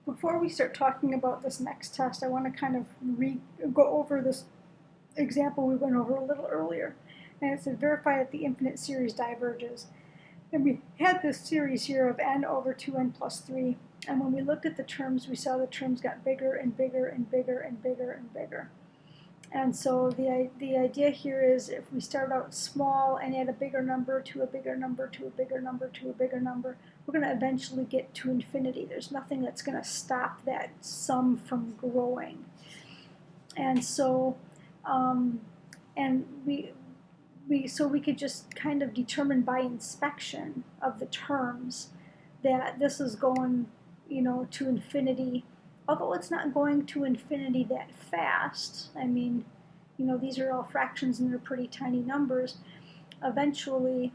Before we start talking about this next test, I want to kind of go over this example we went over a little earlier. And it said verify that the infinite series diverges. And we had this series here of n over 2n plus 3. And when we looked at the terms, we saw the terms got bigger and bigger and bigger and bigger and bigger. And so the idea here is if we start out small and add a bigger number to a bigger number to a bigger number to a bigger number, we're going to eventually get to infinity. There's nothing that's going to stop that sum from growing. And so, so we could just kind of determine by inspection of the terms that this is going, to infinity. Although it's not going to infinity that fast. I mean, these are all fractions and they're pretty tiny numbers. Eventually,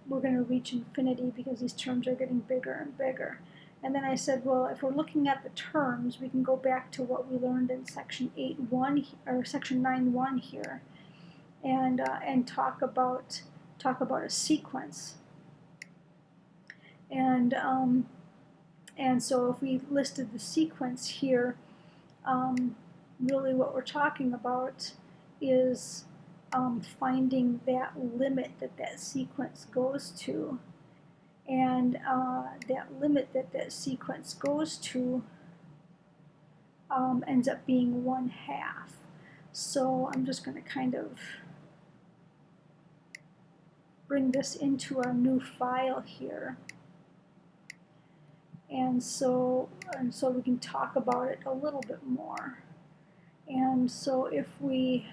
we're going to reach infinity because these terms are getting bigger and bigger. And then I said, well, if we're looking at the terms, we can go back to what we learned in section 8.1 or section 9.1 here, and talk about a sequence. And so if we listed the sequence here, really what we're talking about is finding that limit that sequence goes to. And that limit that sequence goes to ends up being 1/2. So I'm just going to kind of bring this into our new file here. And so we can talk about it a little bit more. And so if we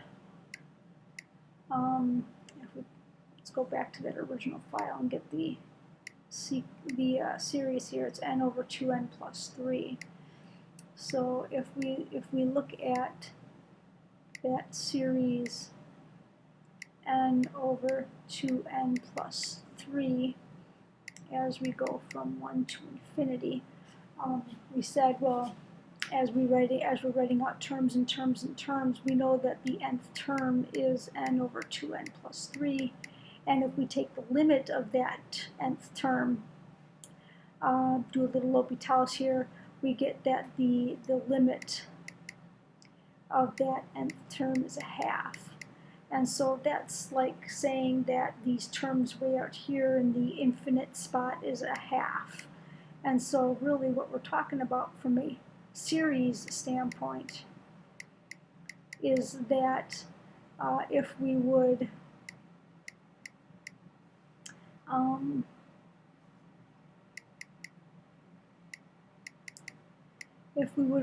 let's go back to that original file and get the series here. It's n over 2n plus 3. So if we look at that series n over 2n plus 3 as we go from 1 to infinity, we said, well, as we're writing out terms and terms and terms, we know that the nth term is n over 2n plus 3. And if we take the limit of that nth term, do a little L'Hopital's here, we get that the limit of that nth term is 1/2. And so that's like saying that these terms way out here in the infinite spot is 1/2. And so really what we're talking about from a series standpoint is that if we would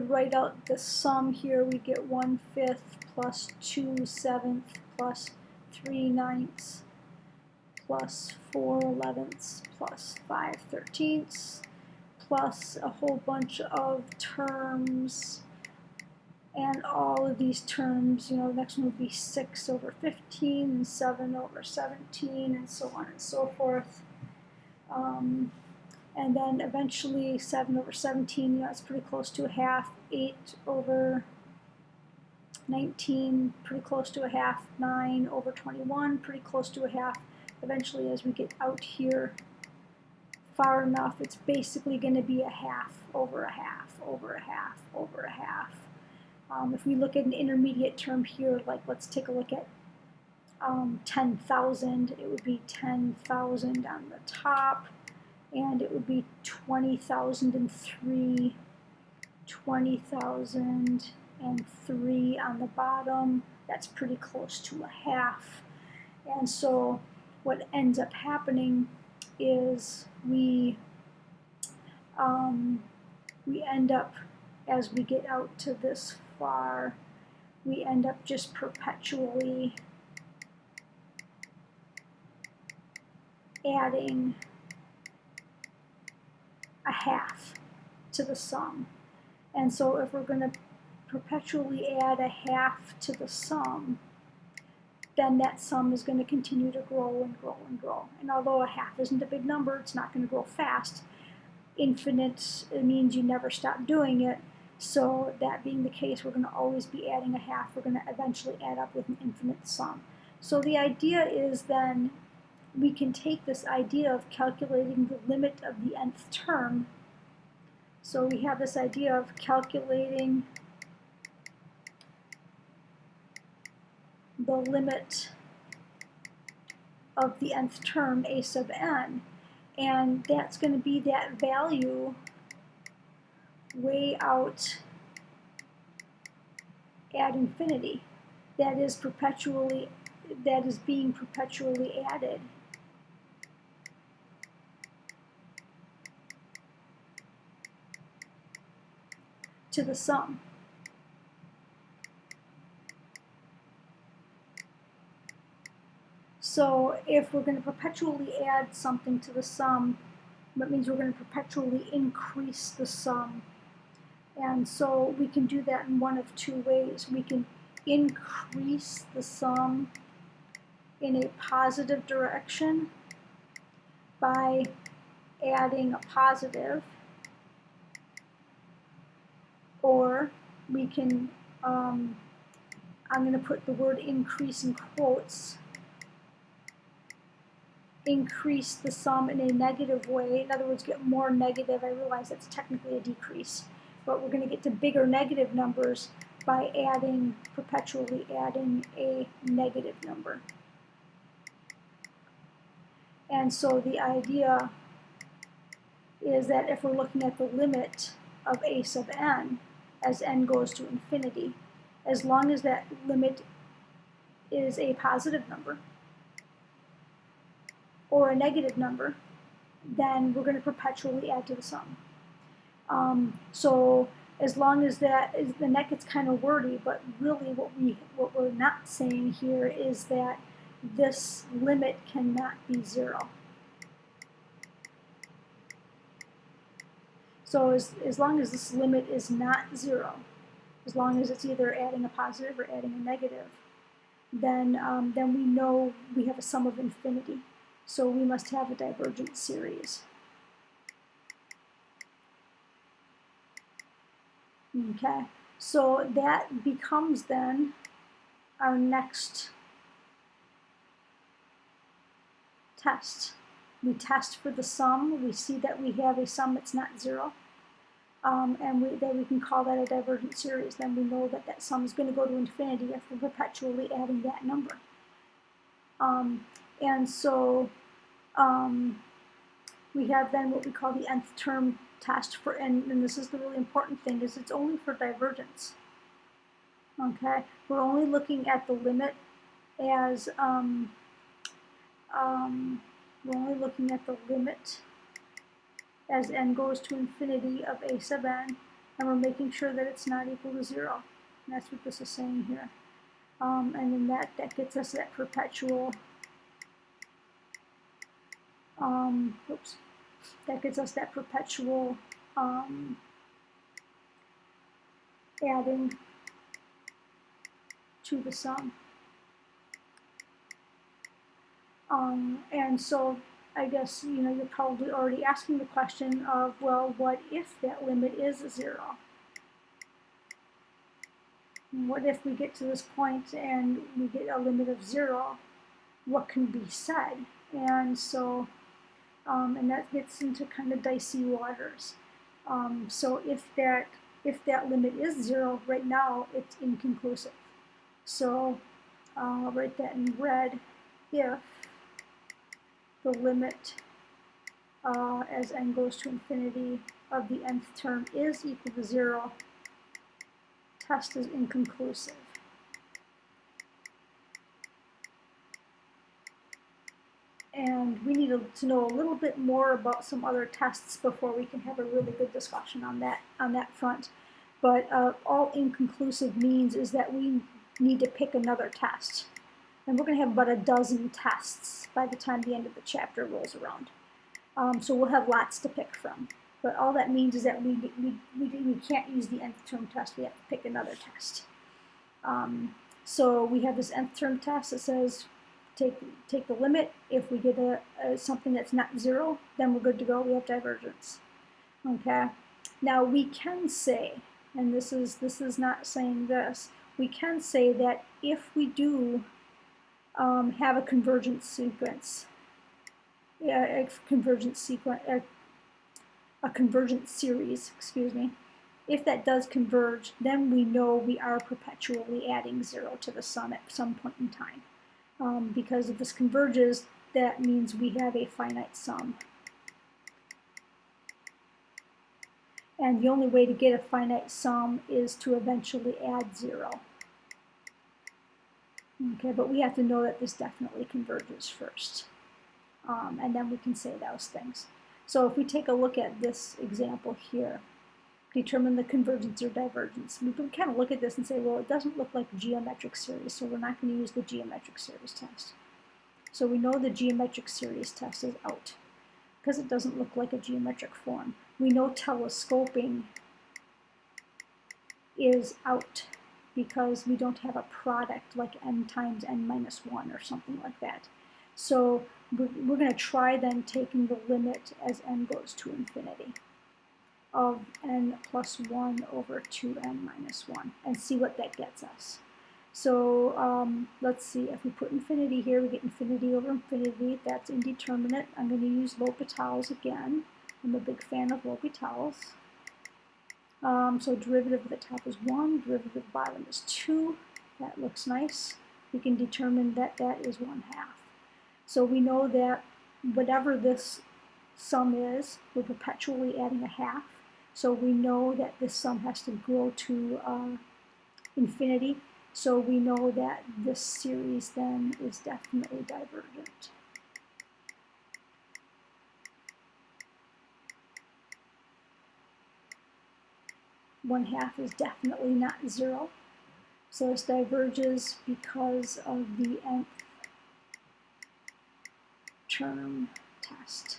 write out the sum here, we get 1/5 plus 2/7 plus 3/9 plus 4/11 plus 5/13 plus a whole bunch of terms. And all of these terms, the next one would be 6 over 15 and 7 over 17 and so on and so forth. And then eventually 7 over 17, that's pretty close to 1/2. 8 over 19, pretty close to 1/2. 9 over 21, pretty close to 1/2. Eventually, as we get out here far enough, it's basically going to be 1/2 over 1/2 over 1/2 over 1/2. If we look at an intermediate term here, like let's take a look at 10,000, it would be 10,000 on the top, and it would be 20,003, 20,003 on the bottom. That's pretty close to 1/2. And so what ends up happening is we end up, as we get out to this far, we end up just perpetually adding 1/2 to the sum. And so if we're going to perpetually add 1/2 to the sum, then that sum is going to continue to grow and grow and grow. And although 1/2 isn't a big number, it's not going to grow fast. Infinite, it means you never stop doing it. So that being the case, we're going to always be adding 1/2. We're going to eventually add up with an infinite sum. So the idea is then we can take this idea of calculating the limit of the nth term So we have this idea of calculating the limit of the nth term, a sub n, and that's going to be that value way out at infinity that is being perpetually added to the sum. So if we're going to perpetually add something to the sum, that means we're going to perpetually increase the sum. And so we can do that in one of two ways. We can increase the sum in a positive direction by adding a positive, or we can, I'm going to put the word increase in quotes, increase the sum in a negative way. In other words, get more negative. I realize that's technically a decrease, but we're going to get to bigger negative numbers by perpetually adding a negative number. And so the idea is that if we're looking at the limit of a sub n as n goes to infinity, as long as that limit is a positive number or a negative number, then we're going to perpetually add to the sum. So as long as that is, then that gets kind of wordy, but really what we're not saying here is that this limit cannot be 0. So as long as this limit is not 0, as long as it's either adding a positive or adding a negative, then we know we have a sum of infinity. So we must have a divergent series. Okay, so that becomes then our next test. We test for the sum. We see that we have a sum that's not 0. And then we can call that a divergent series. Then we know that that sum is going to go to infinity if we're perpetually adding that number. And so we have then what we call the nth term test for, and this is the really important thing, is it's only for divergence. Okay, we're only looking at the limit as we're only looking at the limit as n goes to infinity of a sub n, and we're making sure that it's not equal to 0. And that's what this is saying here. And then that gets us that perpetual, that gets us that perpetual adding to the sum. And so I guess, you're probably already asking the question of, well, what if that limit is 0? What if we get to this point and we get a limit of 0? What can be said? And so, and that gets into kind of dicey waters. So if that limit is 0, right now it's inconclusive. So I'll write that in red. If the limit as n goes to infinity of the nth term is equal to 0, test is inconclusive. And we need to know a little bit more about some other tests before we can have a really good discussion on that front. But all inconclusive means is that we need to pick another test. And we're going to have about a dozen tests by the time the end of the chapter rolls around. So we'll have lots to pick from. But all that means is that we can't use the nth term test. We have to pick another test. So we have this nth term test that says take the limit. If we get something that's not 0, then we're good to go. We have divergence. Okay. Now we can say, and this is not saying this, we can say that if we do have a convergence sequence, a convergent series, excuse me, if that does converge, then we know we are perpetually adding 0 to the sum at some point in time. Because if this converges, that means we have a finite sum. And the only way to get a finite sum is to eventually add 0. Okay, but we have to know that this definitely converges first. And then we can say those things. So if we take a look at this example here, determine the convergence or divergence. We can kind of look at this and say, well, it doesn't look like a geometric series, so we're not going to use the geometric series test. So we know the geometric series test is out because it doesn't look like a geometric form. We know telescoping is out because we don't have a product like n times n minus 1 or something like that. So we're going to try then taking the limit as n goes to infinity of n plus 1 over 2n minus 1 and see what that gets us. So let's see, if we put infinity here, we get infinity over infinity. That's indeterminate. I'm going to use L'Hopital's again. I'm a big fan of L'Hopital's. So derivative of the top is 1, derivative of the bottom is 2. That looks nice. We can determine that that is 1/2. So we know that whatever this sum is, we're perpetually adding a half. So we know that this sum has to grow to infinity. So we know that this series then is definitely divergent. One half is definitely not 0. So this diverges because of the nth term test.